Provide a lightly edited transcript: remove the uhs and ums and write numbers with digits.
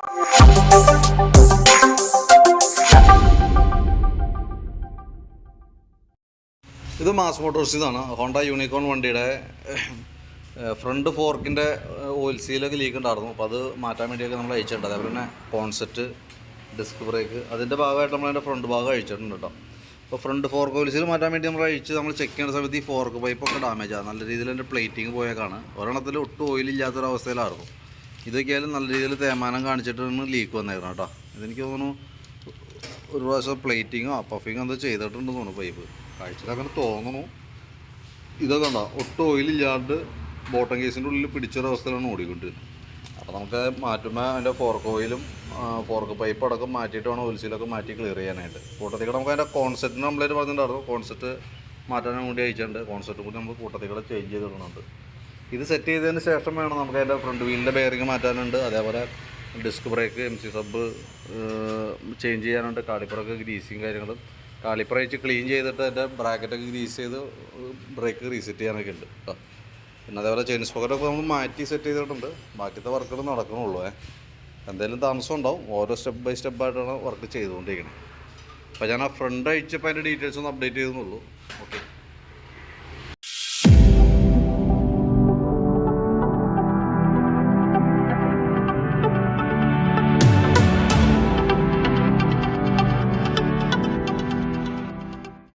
ഇത് മാസ് മോട്ടോഴ്സിൽ നിന്നാണ് Honda unicorn വണ്ടിയുടെ ഫ്രണ്ട് ഫോർക്കിൻ്റെ ഓയിൽ സീലൊക്കെ ലീക്ക് ഉണ്ടായിരുന്നു. അപ്പോൾ അത് മാറ്റാൻ വേണ്ടിയൊക്കെ നമ്മൾ അയച്ചിട്ടുണ്ട്. അതേപോലെ തന്നെ കോൺസെപ്റ്റ്, ഡിസ്ക് ബ്രേക്ക്, അതിൻ്റെ ഭാഗമായിട്ട് നമ്മളതിൻ്റെ ഫ്രണ്ട് ഭാഗം അഴിച്ചിട്ടുണ്ട് കേട്ടോ. അപ്പോൾ ഫ്രണ്ട് ഫോർക്ക് ഓയിൽ സീൽ മാറ്റാൻ വേണ്ടി നമ്മൾ ചെക്ക് ചെയ്യുന്ന സമയത്ത് ഈ ഫോർക്ക് പൈപ്പൊക്കെ ഡാമേജാണ്. നല്ല രീതിയിൽ എൻ്റെ പ്ലേറ്റിങ് പോയേക്കാണ്. ഒരെണ്ണത്തിൽ ഒട്ടും ഓയിലില്ലാത്തൊരവസ്ഥയിലായിരുന്നു. ഇതൊക്കെയായാലും നല്ല രീതിയിൽ തേമാനം കാണിച്ചിട്ടാണ് ലീക്ക് വന്നേക്കണം കേട്ടോ. ഇതെനിക്ക് തോന്നുന്നു ഒരു പ്രാവശ്യം പ്ലേറ്റിങ്ങോ പഫിങ്ങോ എന്തോ ചെയ്തിട്ടുണ്ടെന്ന് തോന്നുന്നു. പൈപ്പ് കാഴ്ചയിൽ അങ്ങനെ തോന്നുന്നു. ഇതൊക്കെ ഉണ്ടോ ഒട്ടും ഓയിലില്ലാണ്ട് ബോട്ടം കേസിൻ്റെ ഉള്ളിൽ പിടിച്ചൊരവസ്ഥയിലാണ് ഓടിക്കൊണ്ടിരുന്നത്. അപ്പോൾ നമുക്ക് മാറ്റുമ്പോൾ അതിൻ്റെ ഫോർക്ക് ഓയിലും ഫോർക്ക് പൈപ്പ് അടക്കം മാറ്റിയിട്ട് വേണം ഓയിൽ സീലൊക്കെ മാറ്റി ക്ലിയർ ചെയ്യാനായിട്ട്. കൂട്ടത്തിൽ നമുക്ക് അതിൻ്റെ കോൺസെപ്റ്റിന് നമ്മളായിട്ട് പറഞ്ഞിട്ടുണ്ടായിരുന്നു. കോൺസെപ്റ്റ് മാറ്റാൻ വേണ്ടി അയച്ചിട്ടുണ്ട്. കോൺസെപ്റ്റ് കൂടി നമ്മൾ കൂട്ടത്തിൽ ചേഞ്ച് ചെയ്തിടുന്നുണ്ട്. ഇത് സെറ്റ് ചെയ്തതിന് ശേഷം വേണം നമുക്ക് അതിൻ്റെ ഫ്രണ്ട് വീലിൻ്റെ ബെയറിങ് മാറ്റാനുണ്ട്. അതേപോലെ disc brake, MC sub change ചെയ്യാനുണ്ട്. കാലിപ്പറൊക്കെ ഗ്രീസിങ് കാര്യങ്ങളും, കാലിപ്പർ അയച്ച് ക്ലീൻ ചെയ്തിട്ട് അതിൻ്റെ ബ്രാക്കറ്റൊക്കെ ഗ്രീസ് ചെയ്ത് ബ്രേക്ക് റീസെറ്റ് ചെയ്യാനൊക്കെ ഉണ്ട് കേട്ടോ. പിന്നെ അതേപോലെ ചെയിൻ സ്പോക്കറ്റൊക്കെ നമ്മൾ മാറ്റി സെറ്റ് ചെയ്തിട്ടുണ്ട്. ബാക്കിയത്തെ വർക്കുകൾ നടക്കണുള്ളൂ. എന്തെങ്കിലും താമസം ഉണ്ടാവും. ഓരോ സ്റ്റെപ്പ് ബൈ സ്റ്റെപ്പായിട്ടാണ് വർക്ക് ചെയ്തുകൊണ്ടിരിക്കുന്നത്. അപ്പോൾ ഞാൻ ആ ഫ്രണ്ട് അയച്ചപ്പോൾ അതിൻ്റെ ഡീറ്റെയിൽസ് ഒന്ന് അപ്ഡേറ്റ് ചെയ്തെന്നുള്ളൂ. ഓക്കെ.